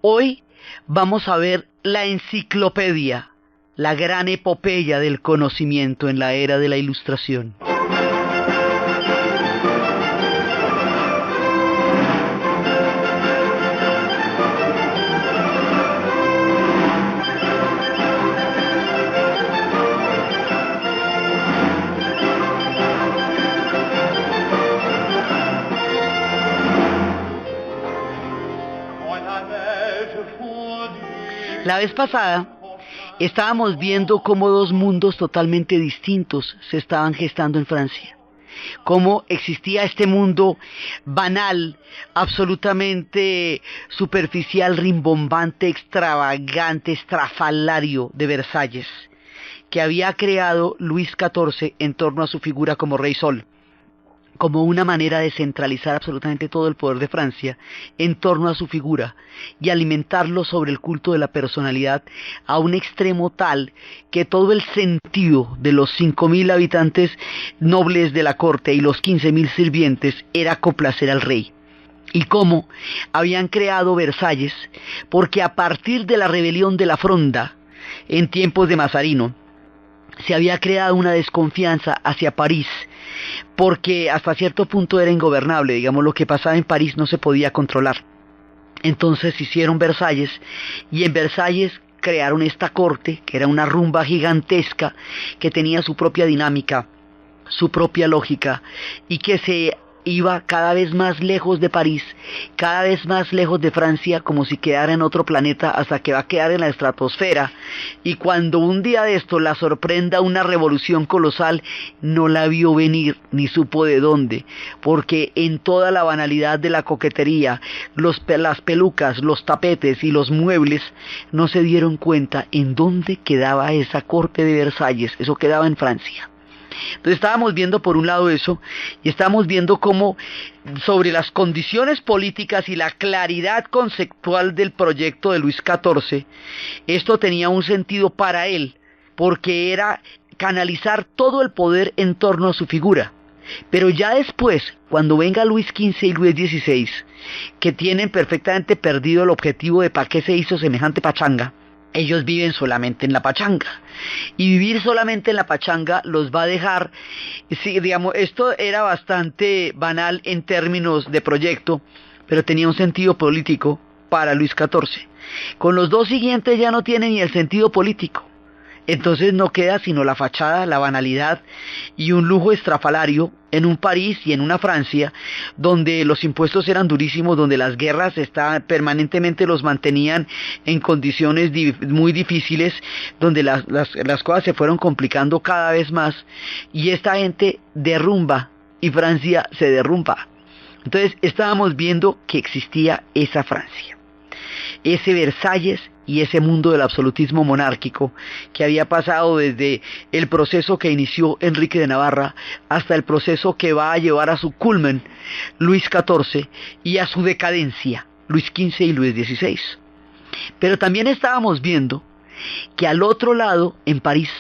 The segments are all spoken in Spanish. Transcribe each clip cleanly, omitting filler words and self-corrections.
Hoy vamos a ver la enciclopedia, la gran epopeya del conocimiento en la era de la Ilustración. La vez pasada estábamos viendo cómo dos mundos totalmente distintos se estaban gestando en Francia. Cómo existía este mundo banal, absolutamente superficial, rimbombante, extravagante, estrafalario de Versalles, que había creado Luis XIV en torno a su figura como Rey Sol, como una manera de centralizar absolutamente todo el poder de Francia en torno a su figura y alimentarlo sobre el culto de la personalidad a un extremo tal que todo el sentido de los 5.000 habitantes nobles de la corte y los 15.000 sirvientes era complacer al rey. Y cómo habían creado Versalles, porque a partir de la rebelión de la Fronda, en tiempos de Mazarino, se había creado una desconfianza hacia París, porque hasta cierto punto era ingobernable, digamos, lo que pasaba en París no se podía controlar. Entonces hicieron Versalles, y en Versalles crearon esta corte, que era una rumba gigantesca, que tenía su propia dinámica, su propia lógica, y que se iba cada vez más lejos de París, cada vez más lejos de Francia, como si quedara en otro planeta, hasta que va a quedar en la estratosfera. Y cuando un día de esto la sorprenda una revolución colosal, no la vio venir ni supo de dónde, porque en toda la banalidad de la coquetería, las pelucas, los tapetes y los muebles, no se dieron cuenta en dónde quedaba esa corte de Versalles. Eso quedaba en Francia. Entonces estábamos viendo por un lado eso, y estábamos viendo cómo sobre las condiciones políticas y la claridad conceptual del proyecto de Luis XIV, esto tenía un sentido para él, porque era canalizar todo el poder en torno a su figura. Pero ya después, cuando venga Luis XV y Luis XVI, que tienen perfectamente perdido el objetivo de para qué se hizo semejante pachanga, ellos viven solamente en la pachanga, y vivir solamente en la pachanga los va a dejar, sí, digamos, esto era bastante banal en términos de proyecto, pero tenía un sentido político para Luis XIV. Con los dos siguientes ya no tiene ni el sentido político, entonces no queda sino la fachada, la banalidad y un lujo estrafalario en un París y en una Francia donde los impuestos eran durísimos, donde las guerras permanentemente los mantenían en condiciones muy difíciles, donde las cosas se fueron complicando cada vez más, y esta gente derrumba y Francia se derrumba. Entonces estábamos viendo que existía esa Francia, ese Versalles y ese mundo del absolutismo monárquico que había pasado desde el proceso que inició Enrique de Navarra hasta el proceso que va a llevar a su culmen Luis XIV y a su decadencia Luis XV y Luis XVI. Pero también estábamos viendo que al otro lado, en París,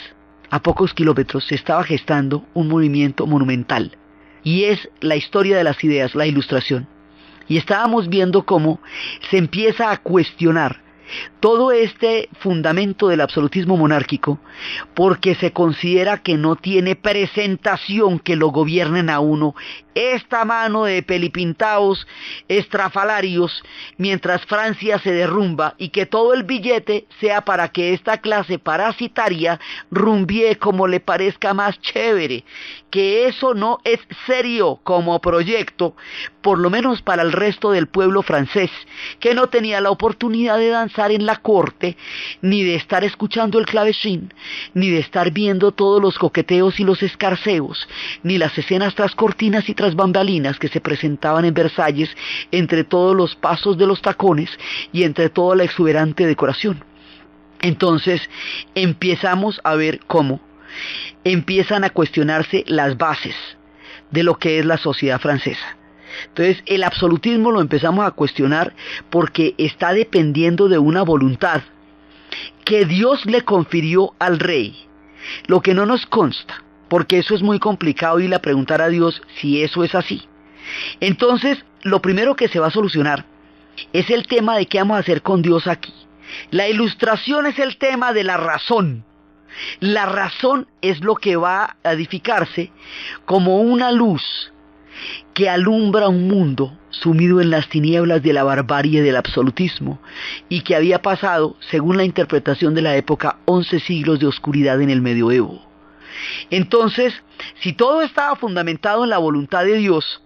a pocos kilómetros, se estaba gestando un movimiento monumental, y es la historia de las ideas, la Ilustración. Y estábamos viendo cómo se empieza a cuestionar todo este fundamento del absolutismo monárquico, porque se considera que no tiene presentación que lo gobiernen a uno esta mano de pelipintaos estrafalarios, mientras Francia se derrumba, y que todo el billete sea para que esta clase parasitaria rumbie como le parezca más chévere, que eso no es serio como proyecto, por lo menos para el resto del pueblo francés, que no tenía la oportunidad de danzar en la corte, ni de estar escuchando el clavecín, ni de estar viendo todos los coqueteos y los escarceos, ni las escenas tras cortinas y tras bambalinas que se presentaban en Versalles, entre todos los pasos de los tacones y entre toda la exuberante decoración. Entonces empezamos a ver cómo empiezan a cuestionarse las bases de lo que es la sociedad francesa. Entonces el absolutismo lo empezamos a cuestionar porque está dependiendo de una voluntad que Dios le confirió al rey, lo que no nos consta, porque eso es muy complicado ir a preguntar a Dios si eso es así. Entonces lo primero que se va a solucionar Es el tema de qué vamos a hacer con Dios aquí. La ilustración es el tema de la razón. La razón es lo que va a edificarse como una luz que alumbra un mundo sumido en las tinieblas de la barbarie del absolutismo y que había pasado, según la interpretación de la época, 11 siglos de oscuridad en el medioevo. Entonces, si todo estaba fundamentado en la voluntad de Dios,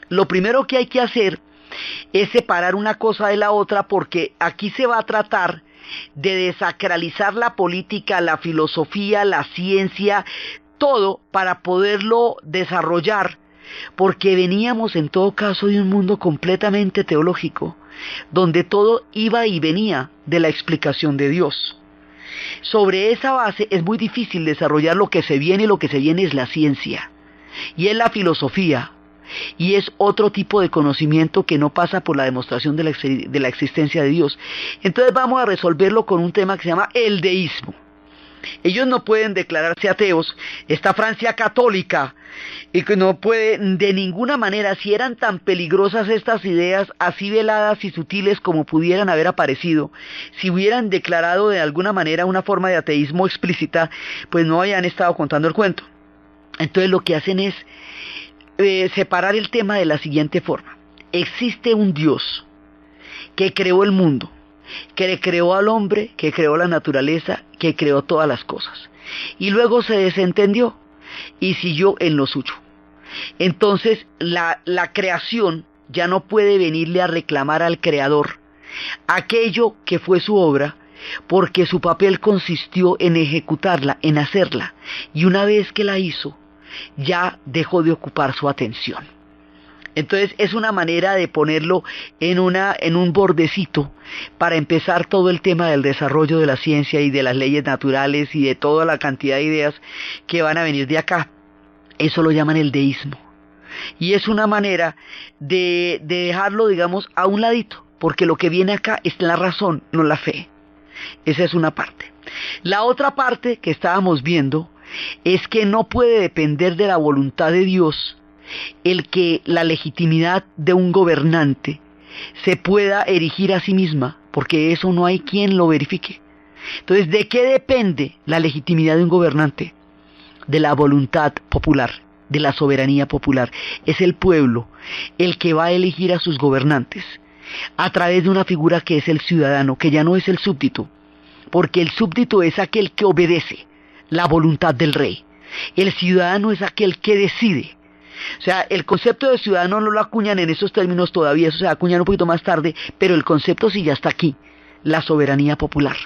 lo primero que hay que hacer es separar una cosa de la otra, porque aquí se va a tratar de desacralizar la política, la filosofía, la ciencia, todo para poderlo desarrollar, porque veníamos en todo caso de un mundo completamente teológico, donde todo iba y venía de la explicación de Dios. Sobre esa base es muy difícil desarrollar lo que se viene, y lo que se viene es la ciencia, y es la filosofía, y es otro tipo de conocimiento que no pasa por la demostración de la existencia de Dios. Entonces vamos a resolverlo con un tema que se llama el deísmo. Ellos no pueden declararse ateos, esta Francia católica, y que no puede de ninguna manera, si eran tan peligrosas estas ideas, así veladas y sutiles como pudieran haber aparecido, si hubieran declarado de alguna manera una forma de ateísmo explícita, pues no habían estado contando el cuento. Entonces lo que hacen es separar el tema de la siguiente forma. Existe un Dios que creó el mundo, que le creó al hombre, que creó la naturaleza, que creó todas las cosas, y luego se desentendió y siguió en lo suyo. Entonces la creación ya no puede venirle a reclamar al creador aquello que fue su obra, porque su papel consistió en ejecutarla, en hacerla, y una vez que la hizo, ya dejó de ocupar su atención. Entonces es una manera de ponerlo en un bordecito para empezar todo el tema del desarrollo de la ciencia y de las leyes naturales y de toda la cantidad de ideas que van a venir de acá. Eso lo llaman el deísmo. Y es una manera de dejarlo, digamos, a un ladito, porque lo que viene acá es la razón, no la fe. Esa es una parte. La otra parte que estábamos viendo es que no puede depender de la voluntad de Dios el que la legitimidad de un gobernante se pueda erigir a sí misma, porque eso no hay quien lo verifique. Entonces, ¿de qué depende la legitimidad de un gobernante? De la voluntad popular, de la soberanía popular. Es el pueblo el que va a elegir a sus gobernantes a través de una figura que es el ciudadano, que ya no es el súbdito, porque el súbdito es aquel que obedece la voluntad del rey. El ciudadano es aquel que decide. O sea, el concepto de ciudadano no lo acuñan en esos términos todavía, eso se acuñan un poquito más tarde, pero el concepto sí ya está aquí, la soberanía popular.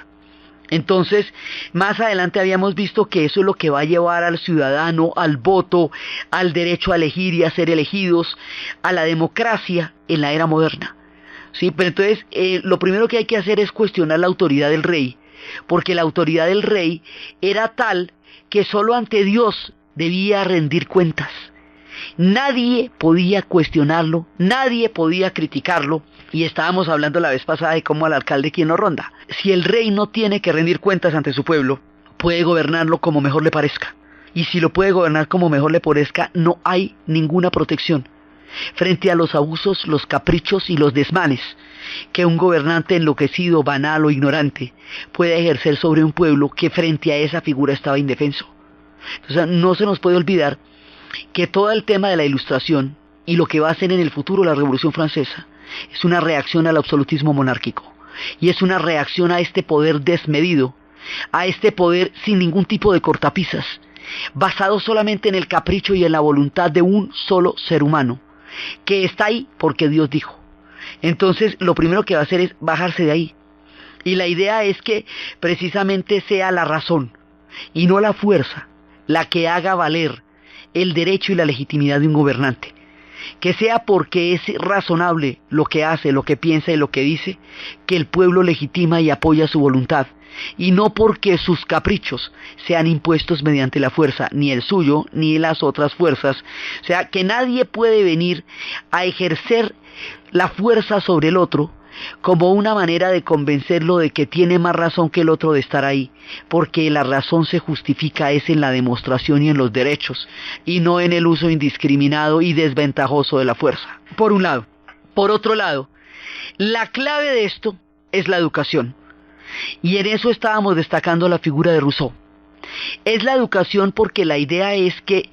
Entonces, más adelante habíamos visto que eso es lo que va a llevar al ciudadano, al voto, al derecho a elegir y a ser elegidos, a la democracia en la era moderna. Sí, pero entonces lo primero que hay que hacer es cuestionar la autoridad del rey, porque la autoridad del rey era tal que solo ante Dios debía rendir cuentas. Nadie podía cuestionarlo, nadie podía criticarlo, y estábamos hablando la vez pasada de cómo al alcalde quien lo ronda. Si el rey no tiene que rendir cuentas ante su pueblo, puede gobernarlo como mejor le parezca, y si lo puede gobernar como mejor le parezca, no hay ninguna protección frente a los abusos, los caprichos y los desmanes que un gobernante enloquecido, banal o ignorante puede ejercer sobre un pueblo que frente a esa figura estaba indefenso. Entonces no se nos puede olvidar que todo el tema de la Ilustración y lo que va a ser en el futuro la Revolución Francesa es una reacción al absolutismo monárquico, y es una reacción a este poder desmedido, a este poder sin ningún tipo de cortapisas, basado solamente en el capricho y en la voluntad de un solo ser humano, que está ahí porque Dios dijo. Entonces lo primero que va a hacer es bajarse de ahí, y la idea es que precisamente sea la razón y no la fuerza la que haga valer el derecho y la legitimidad de un gobernante, que sea porque es razonable lo que hace, lo que piensa y lo que dice, que el pueblo legitima y apoya su voluntad, y no porque sus caprichos sean impuestos mediante la fuerza, ni el suyo, ni las otras fuerzas. O sea, que nadie puede venir a ejercer la fuerza sobre el otro como una manera de convencerlo de que tiene más razón que el otro de estar ahí, porque la razón se justifica es en la demostración y en los derechos, y no en el uso indiscriminado y desventajoso de la fuerza, por un lado. Por otro lado, la clave de esto es la educación. Y en eso estábamos destacando la figura de Rousseau. Es la educación porque la idea es que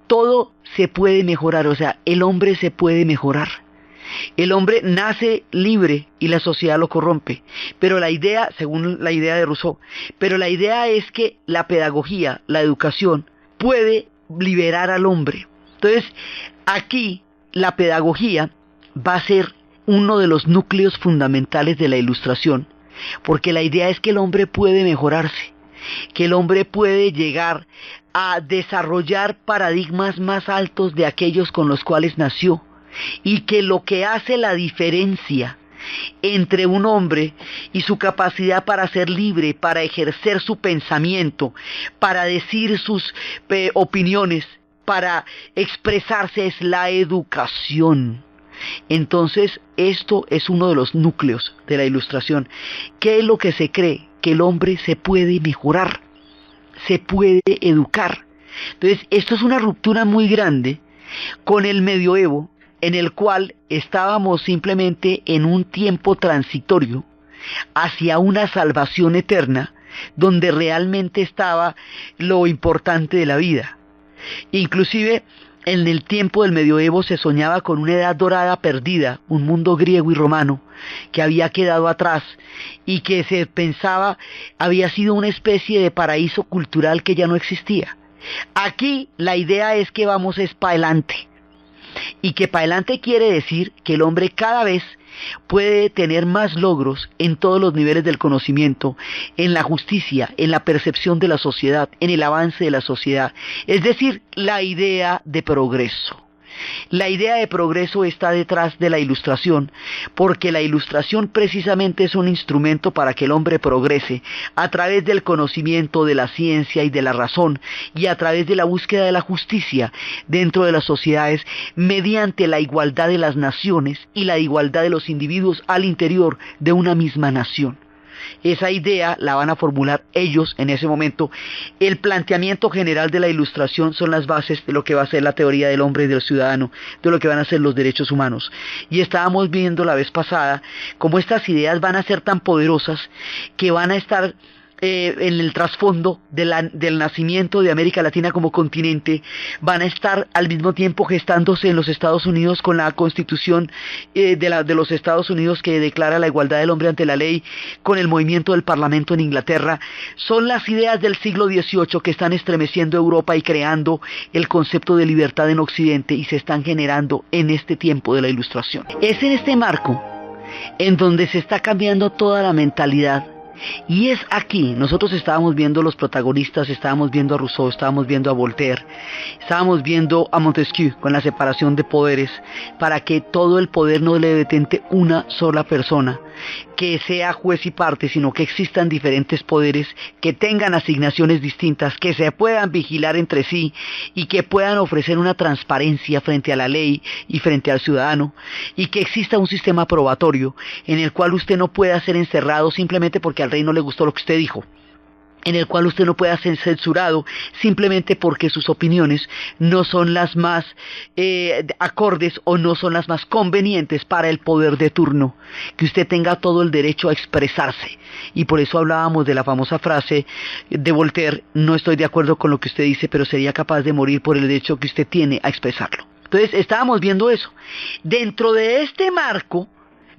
todo se puede mejorar, o sea, el hombre se puede mejorar. El hombre nace libre y la sociedad lo corrompe, pero la idea, según la idea de Rousseau, pero la idea es que la pedagogía, la educación, puede liberar al hombre. Entonces, aquí la pedagogía va a ser uno de los núcleos fundamentales de la Ilustración, porque la idea es que el hombre puede mejorarse, que el hombre puede llegar a desarrollar paradigmas más altos de aquellos con los cuales nació, y que lo que hace la diferencia entre un hombre y su capacidad para ser libre, para ejercer su pensamiento, para decir sus opiniones, para expresarse, es la educación. Entonces, esto es uno de los núcleos de la Ilustración. ¿Qué es lo que se cree? Que el hombre se puede mejorar, se puede educar. Entonces, esto es una ruptura muy grande con el medioevo, en el cual estábamos simplemente en un tiempo transitorio hacia una salvación eterna, donde realmente estaba lo importante de la vida. Inclusive en el tiempo del medioevo se soñaba con una edad dorada perdida, un mundo griego y romano que había quedado atrás y que se pensaba había sido una especie de paraíso cultural que ya no existía. Aquí la idea es que vamos es para adelante. Y que para adelante quiere decir que el hombre cada vez puede tener más logros en todos los niveles del conocimiento, en la justicia, en la percepción de la sociedad, en el avance de la sociedad. Es decir, la idea de progreso. La idea de progreso está detrás de la Ilustración, porque la Ilustración precisamente es un instrumento para que el hombre progrese a través del conocimiento de la ciencia y de la razón, y a través de la búsqueda de la justicia dentro de las sociedades, mediante la igualdad de las naciones y la igualdad de los individuos al interior de una misma nación. Esa idea la van a formular ellos en ese momento. El planteamiento general de la Ilustración son las bases de lo que va a ser la teoría del hombre y del ciudadano, de lo que van a ser los derechos humanos. Y estábamos viendo la vez pasada cómo estas ideas van a ser tan poderosas que van a estar en el trasfondo del nacimiento de América Latina como continente, van a estar al mismo tiempo gestándose en los Estados Unidos con la Constitución de los Estados Unidos que declara la igualdad del hombre ante la ley, con el movimiento del Parlamento en Inglaterra. Son las ideas del siglo XVIII que están estremeciendo Europa y creando el concepto de libertad en Occidente, y se están generando en este tiempo de la Ilustración. Es en este marco en donde se está cambiando toda la mentalidad. Y es aquí, nosotros estábamos viendo los protagonistas, estábamos viendo a Rousseau, estábamos viendo a Voltaire, estábamos viendo a Montesquieu con la separación de poderes, para que todo el poder no le detente una sola persona, que sea juez y parte, sino que existan diferentes poderes, que tengan asignaciones distintas, que se puedan vigilar entre sí y que puedan ofrecer una transparencia frente a la ley y frente al ciudadano, y que exista un sistema probatorio en el cual usted no pueda ser encerrado simplemente porque al rey no le gustó lo que usted dijo, en el cual usted no pueda ser censurado simplemente porque sus opiniones no son las más acordes o no son las más convenientes para el poder de turno, que usted tenga todo el derecho a expresarse. Y por eso hablábamos de la famosa frase de Voltaire: no estoy de acuerdo con lo que usted dice, pero sería capaz de morir por el derecho que usted tiene a expresarlo. Entonces estábamos viendo eso. Dentro de este marco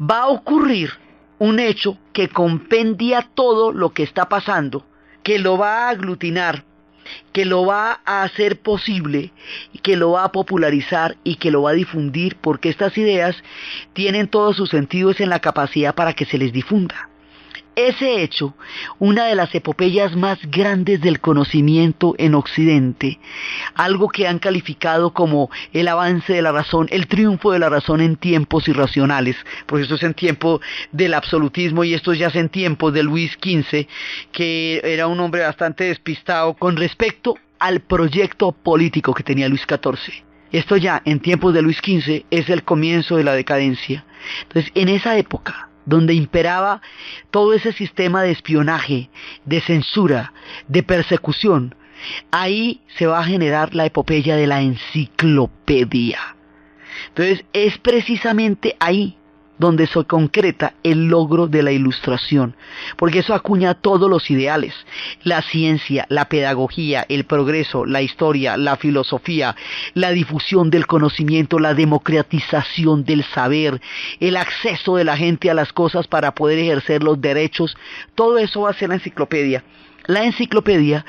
va a ocurrir un hecho que compendia todo lo que está pasando, que lo va a aglutinar, que lo va a hacer posible, que lo va a popularizar y que lo va a difundir, porque estas ideas tienen todos sus sentidos en la capacidad para que se les difunda. Ese hecho, una de las epopeyas más grandes del conocimiento en Occidente, algo que han calificado como el avance de la razón, el triunfo de la razón en tiempos irracionales, porque esto es en tiempo del absolutismo y esto ya es en tiempos de Luis XV, que era un hombre bastante despistado con respecto al proyecto político que tenía Luis XIV. Esto ya en tiempos de Luis XV es el comienzo de la decadencia. Entonces, en esa época, donde imperaba todo ese sistema de espionaje, de censura, de persecución, ahí se va a generar la epopeya de la enciclopedia. Entonces es precisamente ahí donde se concreta el logro de la Ilustración, porque eso acuña todos los ideales: la ciencia, la pedagogía, el progreso, la historia, la filosofía, la difusión del conocimiento, la democratización del saber, el acceso de la gente a las cosas para poder ejercer los derechos. Todo eso va a ser la enciclopedia. La enciclopedia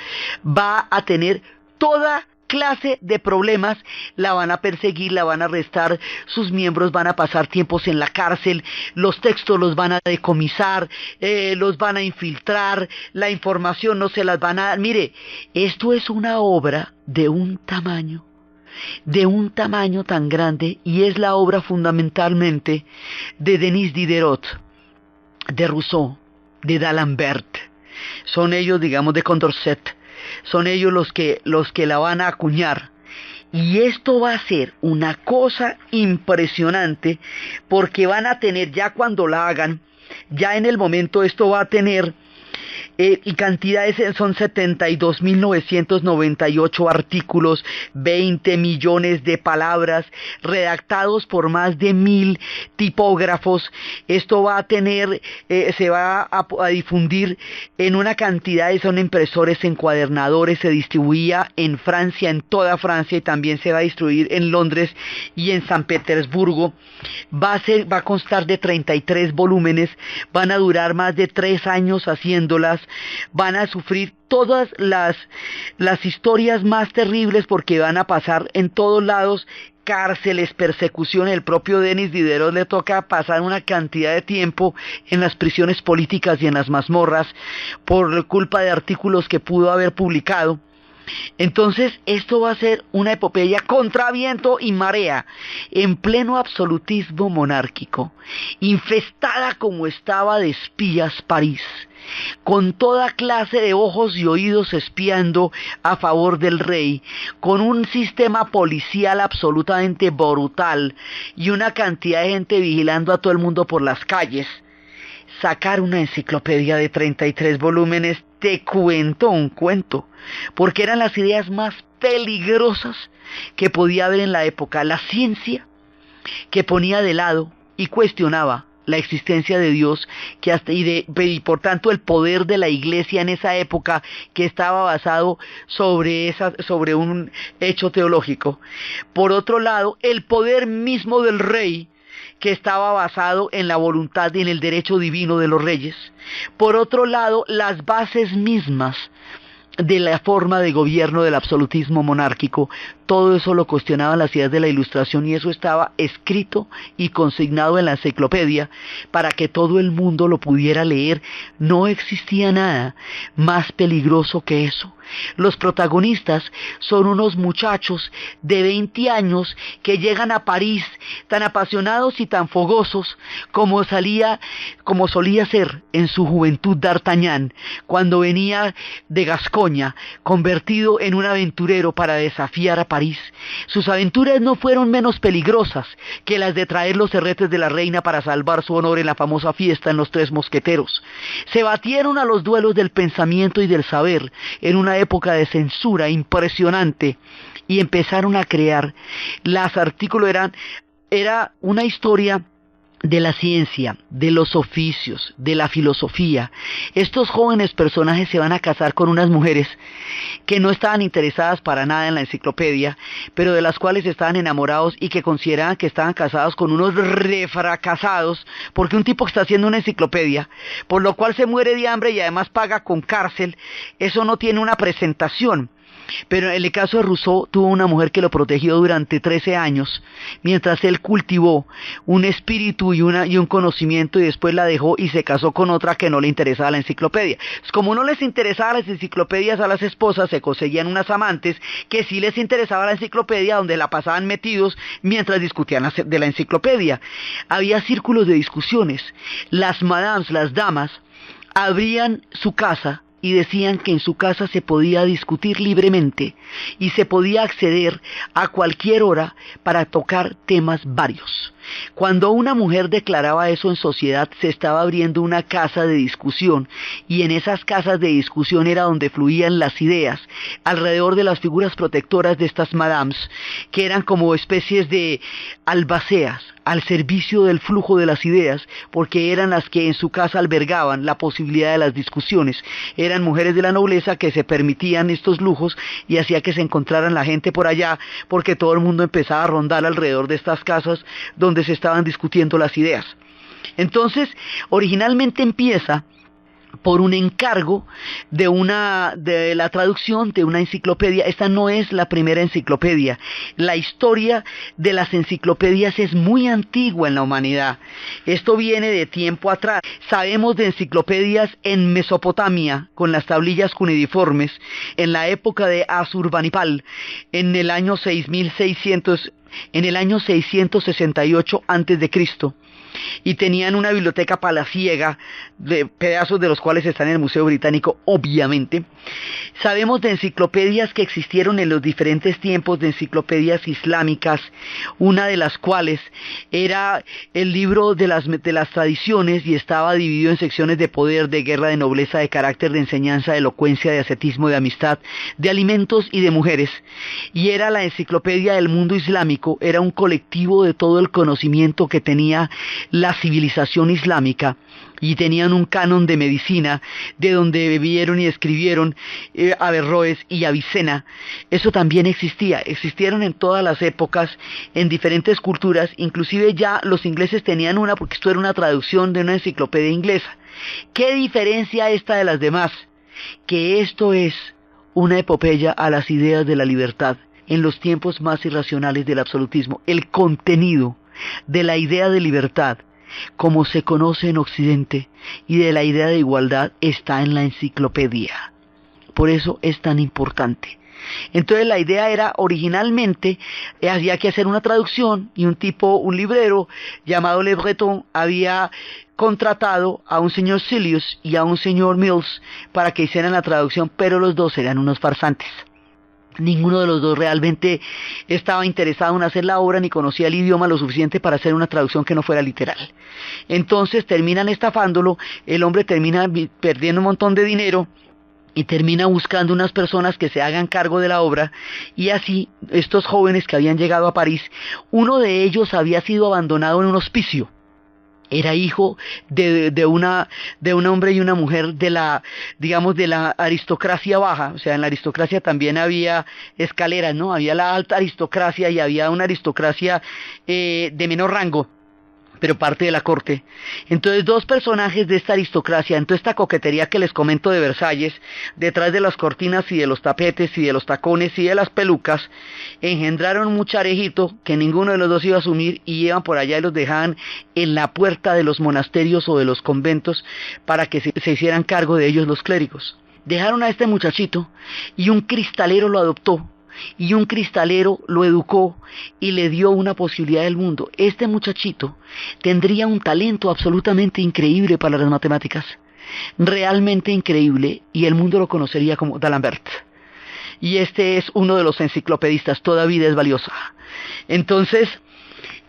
va a tener toda clase de problemas, la van a perseguir, la van a arrestar, sus miembros van a pasar tiempos en la cárcel, los textos los van a decomisar, los van a infiltrar, la información no se las van a dar. Mire, esto es una obra de un tamaño tan grande, y es la obra fundamentalmente de Denis Diderot, de Rousseau, de D'Alembert. Son ellos, digamos, de Condorcet. Son ellos los que la van a acuñar. Y esto va a ser una cosa impresionante, porque van a tener, ya cuando la hagan, ya en el momento esto va a tener, y cantidades, son 72.998 artículos, 20 millones de palabras, redactados por más de 1.000 tipógrafos. Esto va a tener, se va a difundir en una cantidad de, son impresores, encuadernadores, se distribuía en Francia, en toda Francia, y también se va a distribuir en Londres y en San Petersburgo. Va a constar de 33 volúmenes, van a durar más de 3 años haciéndolas, van a sufrir todas las historias más terribles, porque van a pasar en todos lados cárceles, persecuciones. El propio Denis Diderot le toca pasar una cantidad de tiempo en las prisiones políticas y en las mazmorras por culpa de artículos que pudo haber publicado. Entonces esto va a ser una epopeya contra viento y marea, en pleno absolutismo monárquico, infestada como estaba de espías París, con toda clase de ojos y oídos espiando a favor del rey, con un sistema policial absolutamente brutal y una cantidad de gente vigilando a todo el mundo por las calles. Sacar una enciclopedia de 33 volúmenes, te cuento un cuento, porque eran las ideas más peligrosas que podía haber en la época. La ciencia, que ponía de lado y cuestionaba la existencia de Dios, y por tanto el poder de la Iglesia en esa época, que estaba basado sobre un hecho teológico. Por otro lado, el poder mismo del rey, que estaba basado en la voluntad y en el derecho divino de los reyes. Por otro lado, las bases mismas de la forma de gobierno del absolutismo monárquico. Todo eso lo cuestionaban las ideas de la Ilustración, y eso estaba escrito y consignado en la enciclopedia para que todo el mundo lo pudiera leer. No existía nada más peligroso que eso. Los protagonistas son unos muchachos de 20 años que llegan a París tan apasionados y tan fogosos como solía ser en su juventud D'Artagnan, cuando venía de Gascoña, convertido en un aventurero para desafiar a París. Sus aventuras no fueron menos peligrosas que las de traer los herretes de la reina para salvar su honor en la famosa fiesta en Los Tres Mosqueteros. Se batieron a los duelos del pensamiento y del saber en una época de censura impresionante, y empezaron a crear los artículos. Era una historia de la ciencia, de los oficios, de la filosofía. Estos jóvenes personajes se van a casar con unas mujeres que no estaban interesadas para nada en la enciclopedia, pero de las cuales estaban enamorados, y que consideraban que estaban casados con unos refracasados, porque un tipo que está haciendo una enciclopedia, por lo cual se muere de hambre y además paga con cárcel, eso no tiene una presentación. Pero en el caso de Rousseau, tuvo una mujer que lo protegió durante 13 años, mientras él cultivó un espíritu y un conocimiento, y después la dejó y se casó con otra que no le interesaba la enciclopedia. Como no les interesaba las enciclopedias a las esposas, se conseguían unas amantes que sí les interesaba la enciclopedia, donde la pasaban metidos mientras discutían de la enciclopedia. Había círculos de discusiones. Las madames, las damas, abrían su casa y decían que en su casa se podía discutir libremente y se podía acceder a cualquier hora para tocar temas varios. Cuando una mujer declaraba eso en sociedad, se estaba abriendo una casa de discusión, y en esas casas de discusión era donde fluían las ideas, alrededor de las figuras protectoras de estas madames, que eran como especies de albaceas, al servicio del flujo de las ideas, porque eran las que en su casa albergaban la posibilidad de las discusiones. Eran mujeres de la nobleza que se permitían estos lujos y hacía que se encontraran la gente por allá, porque todo el mundo empezaba a rondar alrededor de estas casas donde se estaban discutiendo las ideas. Entonces, originalmente empieza por un encargo de la traducción de una enciclopedia. Esta no es la primera enciclopedia. La historia de las enciclopedias es muy antigua en la humanidad. Esto viene de tiempo atrás. Sabemos de enciclopedias en Mesopotamia, con las tablillas cuneiformes, en la época de Asurbanipal, en el año 668 a.C., y tenían una biblioteca palaciega, de pedazos de los cuales están en el Museo Británico, obviamente. Sabemos de enciclopedias que existieron en los diferentes tiempos, de enciclopedias islámicas, una de las cuales era el libro de las tradiciones, y estaba dividido en secciones de poder, de guerra, de nobleza, de carácter, de enseñanza, de elocuencia, de ascetismo, de amistad, de alimentos y de mujeres. Y era la enciclopedia del mundo islámico, era un colectivo de todo el conocimiento que tenía la civilización islámica, y tenían un canon de medicina, de donde bebieron y escribieron Averroes y Avicena. Eso también existieron en todas las épocas, en diferentes culturas. Inclusive ya los ingleses tenían una, porque esto era una traducción de una enciclopedia inglesa. ¿Qué diferencia esta de las demás? Que esto es una epopeya a las ideas de la libertad en los tiempos más irracionales del absolutismo. El contenido de la idea de libertad, como se conoce en Occidente, y de la idea de igualdad, está en la enciclopedia. Por eso es tan importante. Entonces la idea era, originalmente, había que hacer una traducción, y un librero llamado Le Breton había contratado a un señor Silius y a un señor Mills para que hicieran la traducción, pero los dos eran unos farsantes. Ninguno de los dos realmente estaba interesado en hacer la obra, ni conocía el idioma lo suficiente para hacer una traducción que no fuera literal. Entonces terminan estafándolo, el hombre termina perdiendo un montón de dinero, y termina buscando unas personas que se hagan cargo de la obra. Y así, estos jóvenes que habían llegado a París, uno de ellos había sido abandonado en un hospicio. Era hijo de un hombre y una mujer de la aristocracia baja. O sea, en la aristocracia también había escaleras, ¿no? Había la alta aristocracia y había una aristocracia de menor rango, pero parte de la corte. Entonces, dos personajes de esta aristocracia, en toda esta coquetería que les comento de Versalles, detrás de las cortinas y de los tapetes y de los tacones y de las pelucas, engendraron un charejito que ninguno de los dos iba a asumir, y iban por allá y los dejaban en la puerta de los monasterios o de los conventos para que se hicieran cargo de ellos los clérigos. Dejaron a este muchachito, y un cristalero lo adoptó, y un cristalero lo educó y le dio una posibilidad del mundo. Este muchachito tendría un talento absolutamente increíble para las matemáticas, realmente increíble, y el mundo lo conocería como D'Alembert. Y este es uno de los enciclopedistas, toda vida es valiosa. Entonces,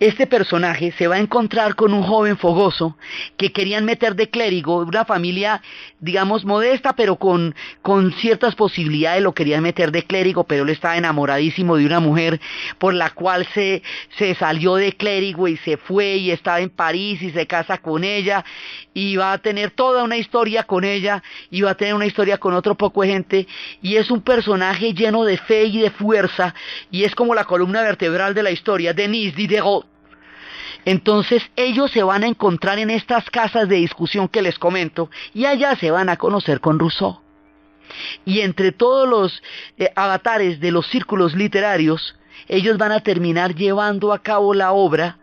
este personaje se va a encontrar con un joven fogoso que querían meter de clérigo, una familia, digamos, modesta, pero con ciertas posibilidades. Lo querían meter de clérigo, pero él estaba enamoradísimo de una mujer por la cual se salió de clérigo y se fue, y estaba en París y se casa con ella, y va a tener toda una historia con ella, y va a tener una historia con otro poco de gente, y es un personaje lleno de fe y de fuerza, y es como la columna vertebral de la historia, Denis Diderot. Entonces ellos se van a encontrar en estas casas de discusión que les comento, y allá se van a conocer con Rousseau. Y entre todos los avatares de los círculos literarios, ellos van a terminar llevando a cabo la obra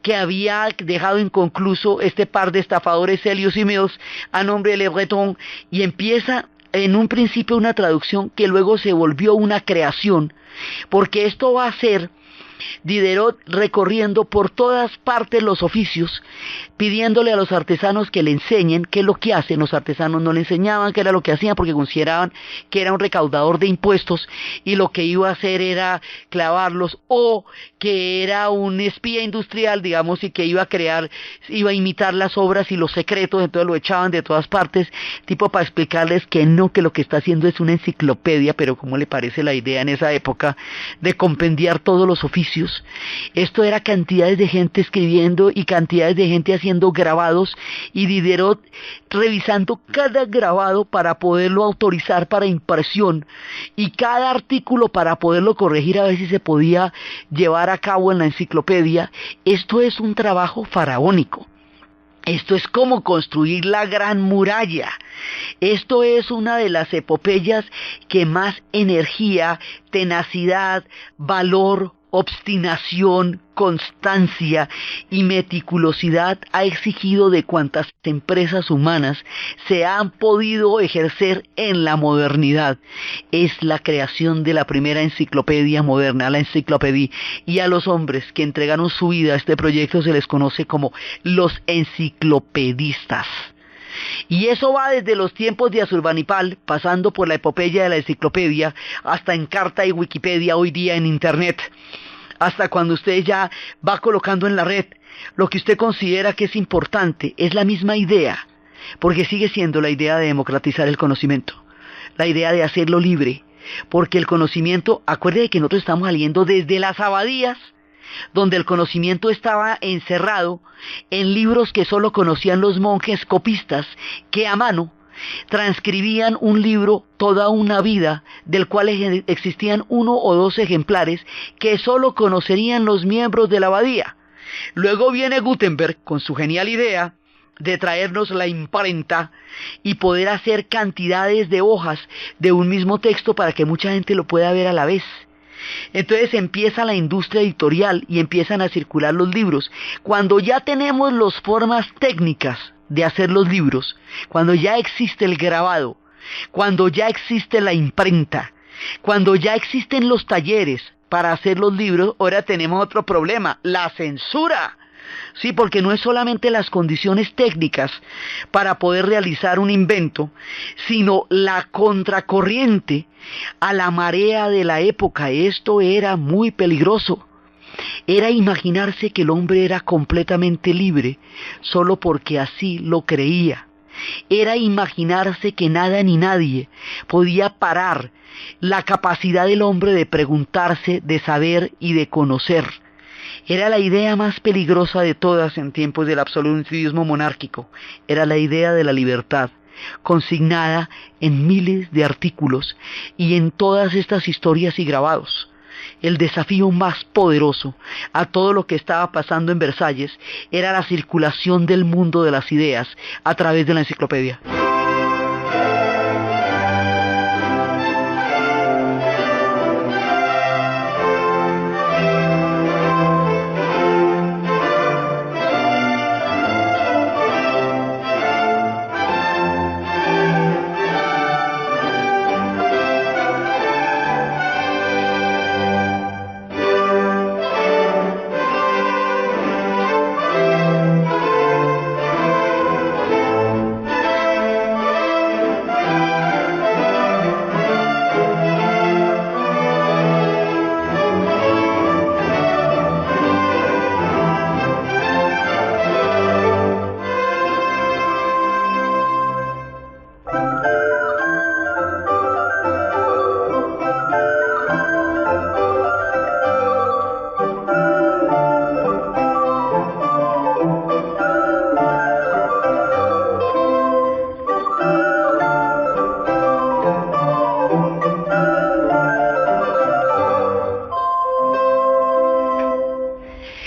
que había dejado inconcluso este par de estafadores, Silius y Mills, a nombre de Le Breton, y empieza en un principio una traducción que luego se volvió una creación, porque esto va a ser Diderot recorriendo por todas partes los oficios, pidiéndole a los artesanos que le enseñen qué es lo que hacen. Los artesanos no le enseñaban qué era lo que hacían porque consideraban que era un recaudador de impuestos y lo que iba a hacer era clavarlos, o que era un espía industrial, digamos, y que iba a imitar las obras y los secretos, entonces lo echaban de todas partes, tipo para explicarles que no, que lo que está haciendo es una enciclopedia. Pero ¿cómo le parece la idea en esa época de compendiar todos los oficios? Esto era cantidades de gente escribiendo y cantidades de gente haciendo grabados, y Diderot revisando cada grabado para poderlo autorizar para impresión, y cada artículo para poderlo corregir a ver si se podía llevar a cabo en la enciclopedia. Esto es un trabajo faraónico. Esto es como construir la Gran Muralla. Esto es una de las epopeyas que más energía, tenacidad, valor, obstinación, constancia y meticulosidad ha exigido de cuantas empresas humanas se han podido ejercer en la modernidad. Es la creación de la primera enciclopedia moderna, la enciclopedia, y a los hombres que entregaron su vida a este proyecto se les conoce como los enciclopedistas. Y eso va desde los tiempos de Asurbanipal, pasando por la epopeya de la enciclopedia, hasta Encarta y Wikipedia hoy día en Internet, hasta cuando usted ya va colocando en la red lo que usted considera que es importante. Es la misma idea, porque sigue siendo la idea de democratizar el conocimiento, la idea de hacerlo libre, porque el conocimiento, acuérdese que nosotros estamos saliendo desde las abadías, donde el conocimiento estaba encerrado en libros que solo conocían los monjes copistas, que a mano transcribían un libro toda una vida, del cual existían 1 o 2 ejemplares que solo conocerían los miembros de la abadía. Luego viene Gutenberg con su genial idea de traernos la imprenta y poder hacer cantidades de hojas de un mismo texto para que mucha gente lo pueda ver a la vez. Entonces empieza la industria editorial y empiezan a circular los libros. Cuando ya tenemos las formas técnicas de hacer los libros, cuando ya existe el grabado, cuando ya existe la imprenta, cuando ya existen los talleres para hacer los libros, ahora tenemos otro problema: la censura. Sí, porque no es solamente las condiciones técnicas para poder realizar un invento, sino la contracorriente a la marea de la época. Esto era muy peligroso. Era imaginarse que el hombre era completamente libre solo porque así lo creía. Era imaginarse que nada ni nadie podía parar la capacidad del hombre de preguntarse, de saber y de conocer. Era la idea más peligrosa de todas en tiempos del absolutismo monárquico. Era la idea de la libertad, consignada en miles de artículos y en todas estas historias y grabados. El desafío más poderoso a todo lo que estaba pasando en Versalles era la circulación del mundo de las ideas a través de la enciclopedia.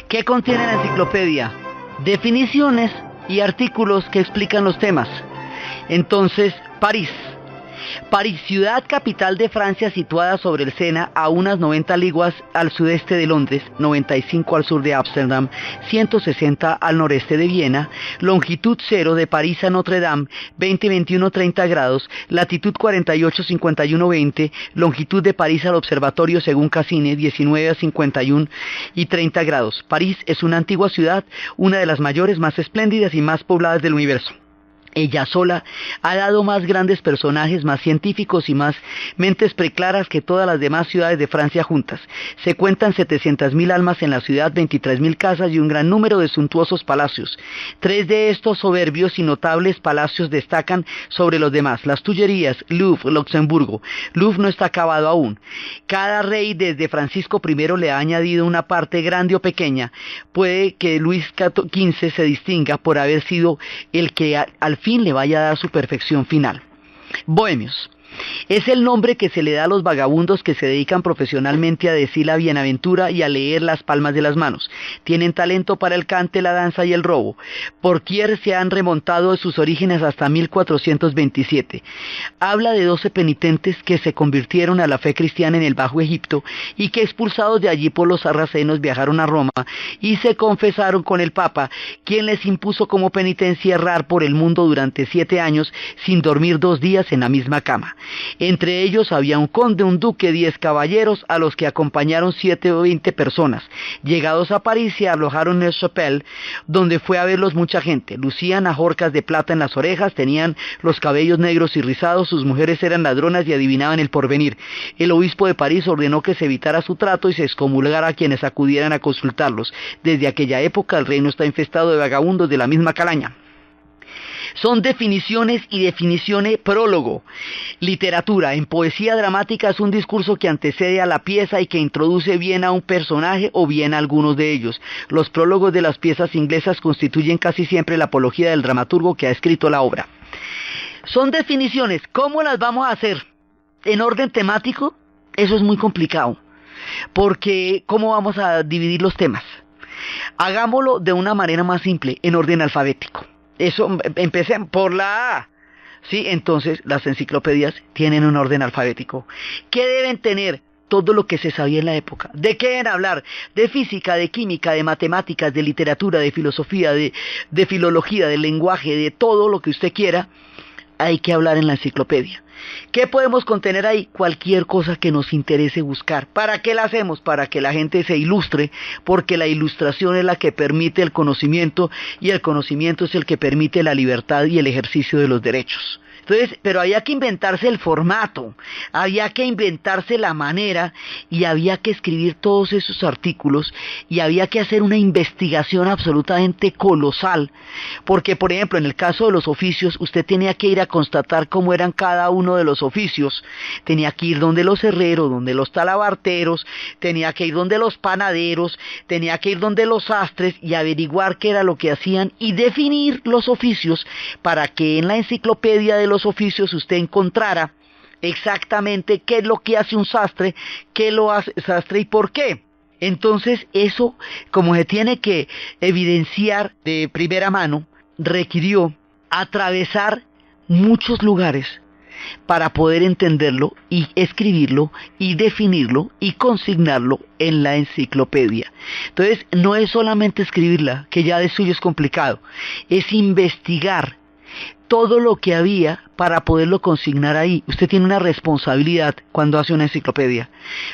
¿Qué contiene la enciclopedia? Definiciones y artículos que explican los temas. Entonces, París. París, ciudad capital de Francia, situada sobre el Sena, a unas 90 leguas al sudeste de Londres, 95 al sur de Ámsterdam, 160 al noreste de Viena, longitud 0 de París a Notre Dame, 20-21-30 grados, latitud 48-51-20, longitud de París al observatorio según Cassini, 19-51 y 30 grados. París es una antigua ciudad, una de las mayores, más espléndidas y más pobladas del universo. Ella sola ha dado más grandes personajes, más científicos y más mentes preclaras que todas las demás ciudades de Francia juntas. Se cuentan 700.000 almas en la ciudad, 23.000 casas y un gran número de suntuosos palacios. 3 de estos soberbios y notables palacios destacan sobre los demás: las Tullerías, Louvre, Luxemburgo. Louvre no está acabado aún. Cada rey desde Francisco I le ha añadido una parte grande o pequeña. Puede que Luis XV se distinga por haber sido el que al fin le vaya a dar su perfección final. Bohemios es el nombre que se le da a los vagabundos que se dedican profesionalmente a decir la bienaventura y a leer las palmas de las manos. Tienen talento para el cante, la danza y el robo. Por quier se han remontado de sus orígenes hasta 1427. Habla de 12 penitentes que se convirtieron a la fe cristiana en el Bajo Egipto y que, expulsados de allí por los sarracenos, viajaron a Roma y se confesaron con el Papa, quien les impuso como penitencia errar por el mundo durante 7 años sin dormir 2 días en la misma cama. Entre ellos había un conde, un duque, 10 caballeros, a los que acompañaron 7 o 20 personas. Llegados a París se alojaron en el Chapelle, donde fue a verlos mucha gente. Lucían ajorcas de plata en las orejas, tenían los cabellos negros y rizados, sus mujeres eran ladronas y adivinaban el porvenir. El obispo de París ordenó que se evitara su trato y se excomulgara a quienes acudieran a consultarlos. Desde aquella época el reino está infestado de vagabundos de la misma calaña. Son definiciones y definiciones. Prólogo. Literatura. En poesía dramática es un discurso que antecede a la pieza y que introduce bien a un personaje o bien a algunos de ellos. Los prólogos de las piezas inglesas constituyen casi siempre la apología del dramaturgo que ha escrito la obra. Son definiciones. ¿Cómo las vamos a hacer? ¿En orden temático? Eso es muy complicado. Porque ¿cómo vamos a dividir los temas? Hagámoslo de una manera más simple, en orden alfabético. Eso, empecemos por la A. Sí, entonces las enciclopedias tienen un orden alfabético. ¿Qué deben tener? Todo lo que se sabía en la época. ¿De qué deben hablar? De física, de química, de matemáticas, de literatura, de filosofía, de filología, de lenguaje, de todo lo que usted quiera. Hay que hablar en la enciclopedia. ¿Qué podemos contener ahí? Cualquier cosa que nos interese buscar. ¿Para qué la hacemos? Para que la gente se ilustre, porque la ilustración es la que permite el conocimiento y el conocimiento es el que permite la libertad y el ejercicio de los derechos. Entonces, pero había que inventarse el formato, había que inventarse la manera y había que escribir todos esos artículos y había que hacer una investigación absolutamente colosal, porque por ejemplo en el caso de los oficios usted tenía que ir a constatar cómo eran cada uno de los oficios, tenía que ir donde los herreros, donde los talabarteros, tenía que ir donde los panaderos, tenía que ir donde los sastres y averiguar qué era lo que hacían y definir los oficios para que en la enciclopedia de los oficios usted encontrara exactamente qué es lo que hace un sastre, qué lo hace sastre y por qué. Entonces eso, como se tiene que evidenciar de primera mano, requirió atravesar muchos lugares para poder entenderlo y escribirlo y definirlo y consignarlo en la enciclopedia. Entonces no es solamente escribirla, que ya de suyo es complicado, es investigar todo lo que había para poderlo consignar ahí. Usted tiene una responsabilidad cuando hace una enciclopedia,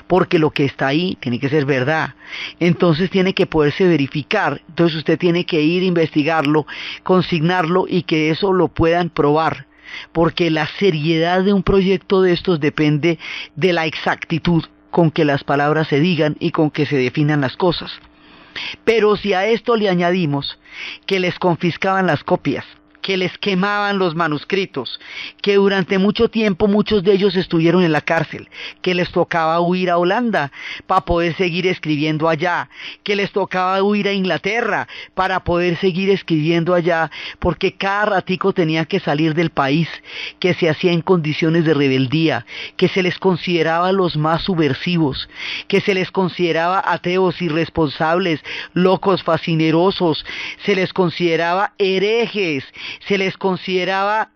porque lo que está ahí tiene que ser verdad, entonces tiene que poderse verificar, entonces usted tiene que ir a investigarlo, consignarlo y que eso lo puedan probar, porque la seriedad de un proyecto de estos depende de la exactitud con que las palabras se digan y con que se definan las cosas. Pero si a esto le añadimos que les confiscaban las copias, que les quemaban los manuscritos, que durante mucho tiempo muchos de ellos estuvieron en la cárcel, que les tocaba huir a Holanda para poder seguir escribiendo allá, que les tocaba huir a Inglaterra para poder seguir escribiendo allá, porque cada ratico tenían que salir del país, que se hacía en condiciones de rebeldía, que se les consideraba los más subversivos, que se les consideraba ateos, irresponsables, locos, fascinerosos, se les consideraba herejes, se les consideraba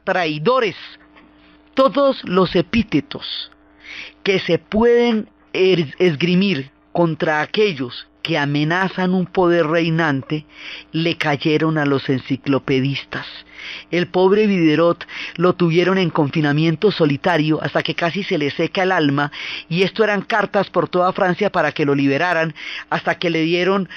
traidores. Todos los epítetos que se pueden esgrimir contra aquellos que amenazan un poder reinante le cayeron a los enciclopedistas. El pobre Diderot lo tuvieron en confinamiento solitario hasta que casi se le seca el alma, y esto eran cartas por toda Francia para que lo liberaran, hasta que le dieron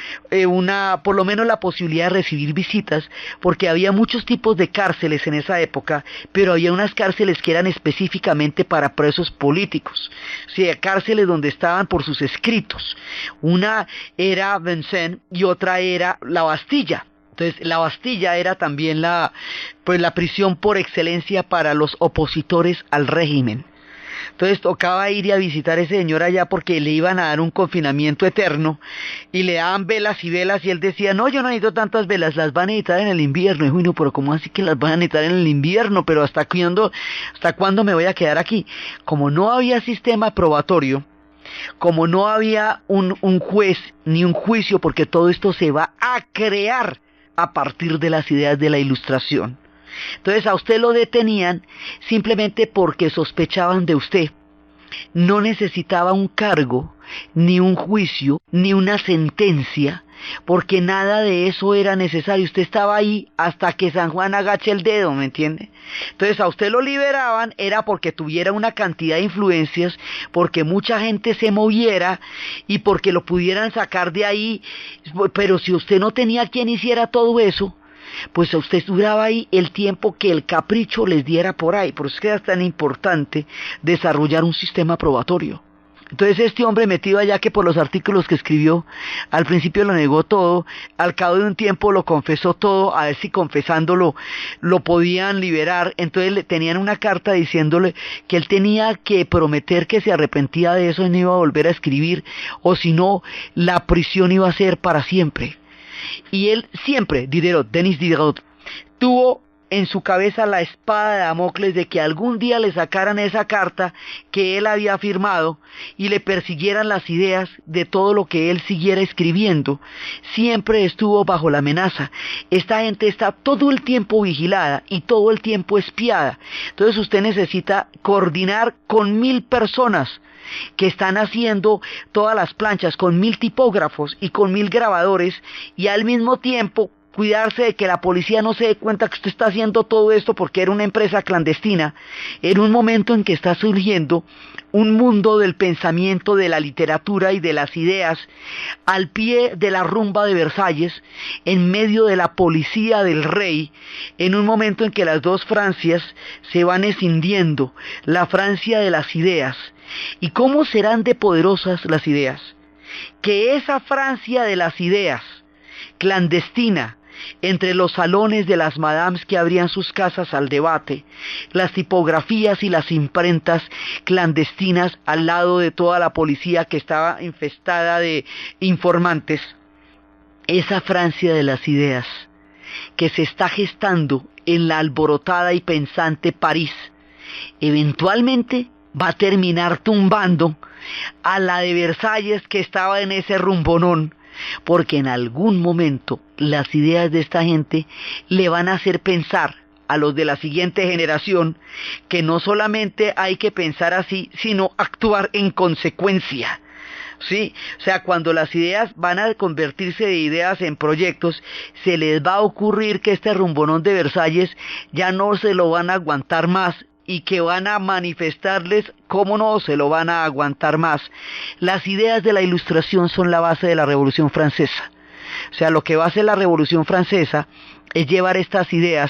por lo menos la posibilidad de recibir visitas, porque había muchos tipos de cárceles en esa época, pero había unas cárceles que eran específicamente para presos políticos, o sea, cárceles donde estaban por sus escritos. Una era Vincennes y otra era la Bastilla. Entonces, la Bastilla era también la prisión por excelencia para los opositores al régimen. Entonces tocaba ir y a visitar a ese señor allá porque le iban a dar un confinamiento eterno y le daban velas y velas, y él decía, no, yo no necesito tantas velas, las van a necesitar en el invierno. Y bueno, pero ¿cómo así que las van a necesitar en el invierno? Pero ¿hasta cuándo me voy a quedar aquí? Como no había sistema probatorio, como no había un juez ni un juicio, porque todo esto se va a crear a partir de las ideas de la Ilustración. Entonces a usted lo detenían simplemente porque sospechaban de usted. No necesitaba un cargo, ni un juicio, ni una sentencia, porque nada de eso era necesario. Usted estaba ahí hasta que San Juan agache el dedo, ¿me entiende? Entonces a usted lo liberaban era porque tuviera una cantidad de influencias, porque mucha gente se moviera y porque lo pudieran sacar de ahí. Pero si usted no tenía quien hiciera todo eso, pues a usted duraba ahí el tiempo que el capricho les diera por ahí. Por eso es que era tan importante desarrollar un sistema probatorio. Entonces este hombre, metido allá, que por los artículos que escribió al principio lo negó todo, al cabo de un tiempo lo confesó todo, a ver si confesándolo lo podían liberar. Entonces le tenían una carta diciéndole que él tenía que prometer que se arrepentía de eso y no iba a volver a escribir, o si no, la prisión iba a ser para siempre. Y él siempre, Denis Diderot, tuvo en su cabeza la espada de Damocles de que algún día le sacaran esa carta que él había firmado y le persiguieran las ideas de todo lo que él siguiera escribiendo. Siempre estuvo bajo la amenaza. Esta gente está todo el tiempo vigilada y todo el tiempo espiada. Entonces usted necesita coordinar con 1000 personas que están haciendo todas las planchas, con 1000 tipógrafos y con 1000 grabadores, y al mismo tiempo cuidarse de que la policía no se dé cuenta que usted está haciendo todo esto, porque era una empresa clandestina, en un momento en que está surgiendo un mundo del pensamiento, de la literatura y de las ideas, al pie de la rumba de Versalles, en medio de la policía del rey, en un momento en que las dos Francias se van escindiendo, la Francia de las ideas. ¿Y cómo serán de poderosas las ideas? Que esa Francia de las ideas, clandestina, entre los salones de las madames que abrían sus casas al debate, las tipografías y las imprentas clandestinas al lado de toda la policía que estaba infestada de informantes, esa Francia de las ideas que se está gestando en la alborotada y pensante París, eventualmente va a terminar tumbando a la de Versalles, que estaba en ese rumbonón, porque en algún momento las ideas de esta gente le van a hacer pensar a los de la siguiente generación que no solamente hay que pensar así, sino actuar en consecuencia. Sí, o sea, cuando las ideas van a convertirse de ideas en proyectos, se les va a ocurrir que este rumbonón de Versalles ya no se lo van a aguantar más, y que van a manifestarles cómo no se lo van a aguantar más. Las ideas de la Ilustración son la base de la Revolución Francesa. O sea, lo que va a hacer la Revolución Francesa es llevar estas ideas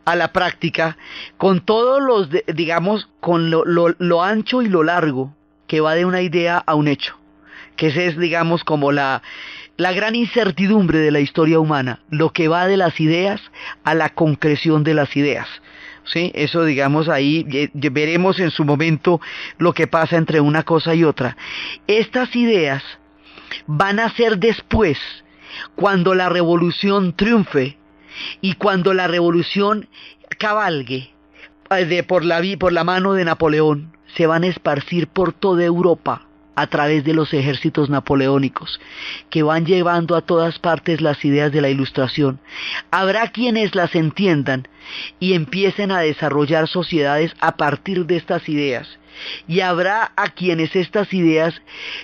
a la práctica con todos los, digamos, con lo ancho y lo largo que va de una idea a un hecho. Que esa es, digamos, como la gran incertidumbre de la historia humana, lo que va de las ideas a la concreción de las ideas. Sí, eso, digamos, ahí veremos en su momento lo que pasa entre una cosa y otra. Estas ideas van a ser después, cuando la revolución triunfe y cuando la revolución cabalgue por la mano de Napoleón, se van a esparcir por toda Europa a través de los ejércitos napoleónicos, que van llevando a todas partes las ideas de la Ilustración. Habrá quienes las entiendan y empiecen a desarrollar sociedades a partir de estas ideas, y habrá a quienes estas ideas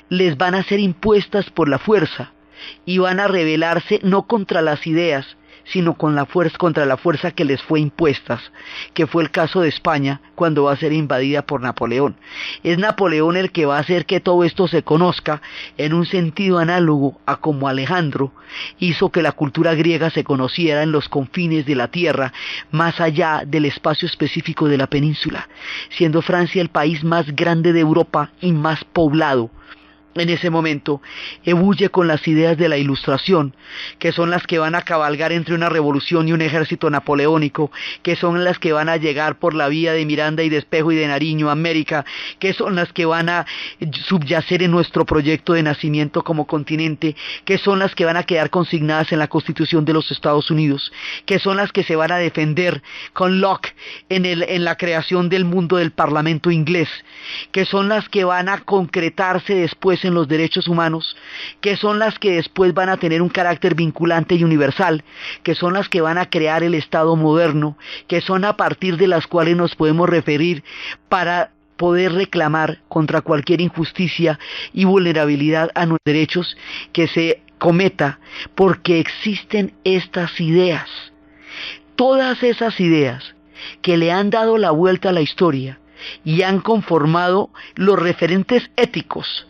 les van a ser impuestas por la fuerza, y van a rebelarse no contra las ideas, sino contra la fuerza que les fue impuestas, que fue el caso de España cuando va a ser invadida por Napoleón. Es Napoleón el que va a hacer que todo esto se conozca en un sentido análogo a como Alejandro hizo que la cultura griega se conociera en los confines de la tierra, más allá del espacio específico de la península, siendo Francia el país más grande de Europa y más poblado. En ese momento ebulle con las ideas de la Ilustración, que son las que van a cabalgar entre una revolución y un ejército napoleónico, que son las que van a llegar por la vía de Miranda y de Espejo y de Nariño a América, que son las que van a subyacer en nuestro proyecto de nacimiento como continente, que son las que van a quedar consignadas en la Constitución de los Estados Unidos, que son las que se van a defender con Locke en la creación del mundo del Parlamento inglés, que son las que van a concretarse después en los derechos humanos, que son las que después van a tener un carácter vinculante y universal, que son las que van a crear el Estado moderno, que son a partir de las cuales nos podemos referir para poder reclamar contra cualquier injusticia y vulnerabilidad a nuestros derechos que se cometa, porque existen estas ideas. Todas esas ideas que le han dado la vuelta a la historia y han conformado los referentes éticos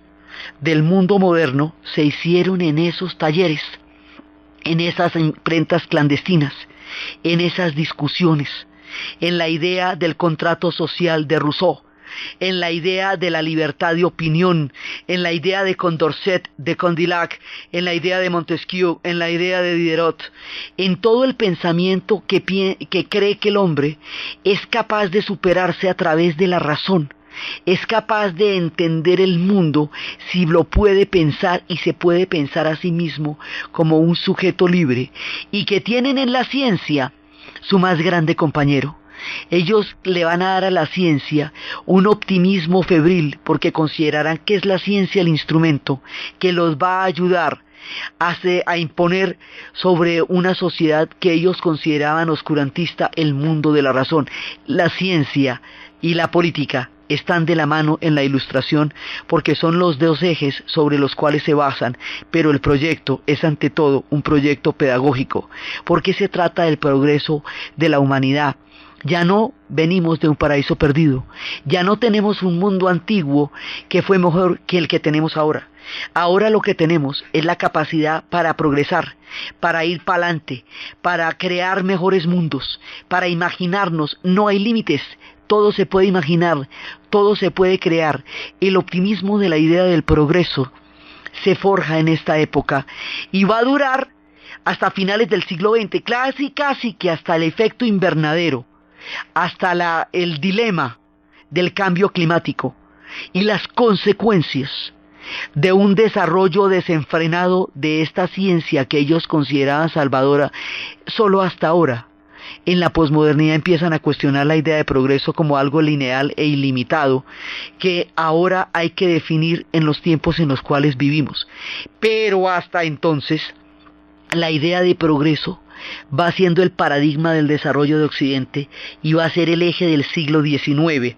del mundo moderno se hicieron en esos talleres, en esas imprentas clandestinas, en esas discusiones, en la idea del contrato social de Rousseau, en la idea de la libertad de opinión, en la idea de Condorcet, de Condillac, en la idea de Montesquieu, en la idea de Diderot, en todo el pensamiento que cree que el hombre es capaz de superarse a través de la razón, es capaz de entender el mundo si lo puede pensar y se puede pensar a sí mismo como un sujeto libre, y que tienen en la ciencia su más grande compañero. Ellos le van a dar a la ciencia un optimismo febril porque considerarán que es la ciencia el instrumento que los va a ayudar a imponer sobre una sociedad que ellos consideraban oscurantista el mundo de la razón. La ciencia y la política están de la mano en la Ilustración porque son los dos ejes sobre los cuales se basan, pero el proyecto es ante todo un proyecto pedagógico, porque se trata del progreso de la humanidad. Ya no venimos de un paraíso perdido, ya no tenemos un mundo antiguo que fue mejor que el que tenemos ahora. Ahora lo que tenemos es la capacidad para progresar, para ir para adelante, para crear mejores mundos, para imaginarnos. No hay límites, todo se puede imaginar, todo se puede crear. El optimismo de la idea del progreso se forja en esta época y va a durar hasta finales del siglo XX, casi que hasta el efecto invernadero, hasta el dilema del cambio climático y las consecuencias de un desarrollo desenfrenado de esta ciencia que ellos consideraban salvadora. Solo hasta ahora, en la posmodernidad, empiezan a cuestionar la idea de progreso como algo lineal e ilimitado, que ahora hay que definir en los tiempos en los cuales vivimos. Pero hasta entonces, la idea de progreso va siendo el paradigma del desarrollo de Occidente y va a ser el eje del siglo XIX.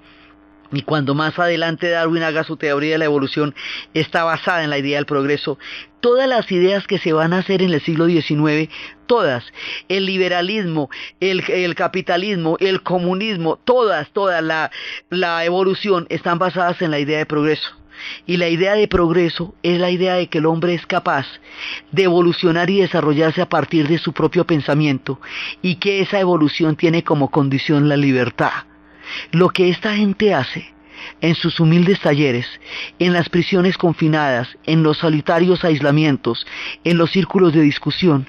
Y cuando más adelante Darwin haga su teoría de la evolución, está basada en la idea del progreso. Todas las ideas que se van a hacer en el siglo XIX, todas, el liberalismo, el capitalismo, el comunismo, toda la evolución están basadas en la idea de progreso. Y la idea de progreso es la idea de que el hombre es capaz de evolucionar y desarrollarse a partir de su propio pensamiento, y que esa evolución tiene como condición la libertad. Lo que esta gente hace en sus humildes talleres, en las prisiones confinadas, en los solitarios aislamientos, en los círculos de discusión,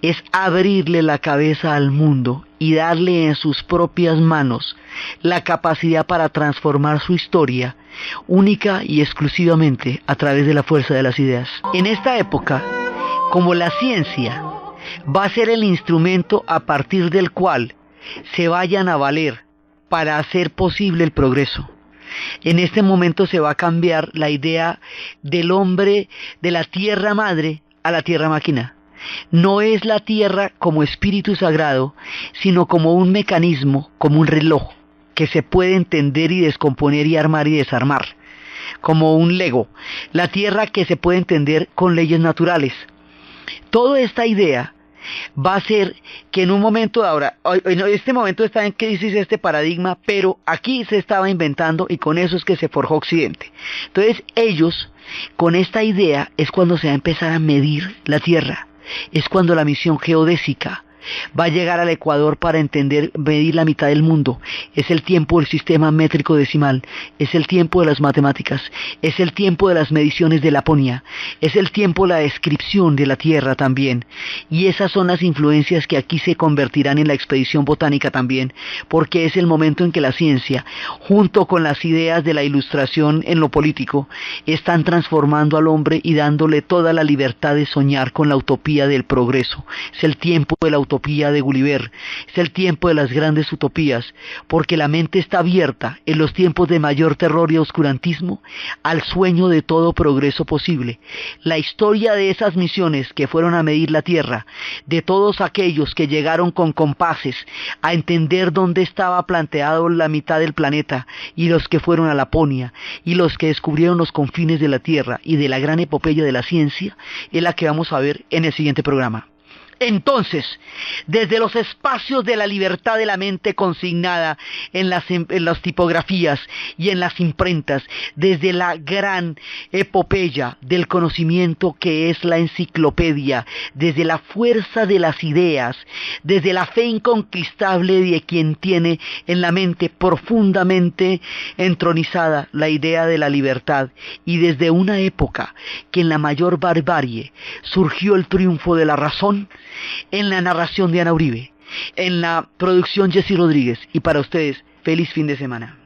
es abrirle la cabeza al mundo y darle en sus propias manos la capacidad para transformar su historia, única y exclusivamente a través de la fuerza de las ideas. En esta época, como la ciencia va a ser el instrumento a partir del cual se vayan a valer para hacer posible el progreso, En este momento se va a cambiar la idea del hombre, de la tierra madre a la tierra máquina. No es la tierra como espíritu sagrado, sino como un mecanismo, como un reloj, que se puede entender y descomponer y armar y desarmar, como un Lego. La tierra que se puede entender con leyes naturales. Toda esta idea va a ser que en un momento de ahora, en este momento está en crisis este paradigma, pero aquí se estaba inventando y con eso es que se forjó Occidente. Entonces ellos, con esta idea, es cuando se va a empezar a medir la Tierra. Es cuando la misión geodésica va a llegar al Ecuador para entender, medir la mitad del mundo. Es el tiempo del sistema métrico decimal, es el tiempo de las matemáticas, es el tiempo de las mediciones de Laponia, es el tiempo de la descripción de la Tierra también. Y esas son las influencias que aquí se convertirán en la expedición botánica también, porque es el momento en que la ciencia, junto con las ideas de la ilustración en lo político, están transformando al hombre y dándole toda la libertad de soñar con la utopía del progreso. Es el tiempo de la utopía de Gulliver, es el tiempo de las grandes utopías, porque la mente está abierta en los tiempos de mayor terror y oscurantismo al sueño de todo progreso posible. La historia de esas misiones que fueron a medir la Tierra, de todos aquellos que llegaron con compases a entender dónde estaba planteado la mitad del planeta, y los que fueron a Laponia, y los que descubrieron los confines de la Tierra y de la gran epopeya de la ciencia, es la que vamos a ver en el siguiente programa. Entonces, desde los espacios de la libertad de la mente consignada en las tipografías y en las imprentas, desde la gran epopeya del conocimiento que es la enciclopedia, desde la fuerza de las ideas, desde la fe inconquistable de quien tiene en la mente profundamente entronizada la idea de la libertad, y desde una época que en la mayor barbarie surgió el triunfo de la razón, en la narración de Ana Uribe, en la producción Jessy Rodríguez, y para ustedes, feliz fin de semana.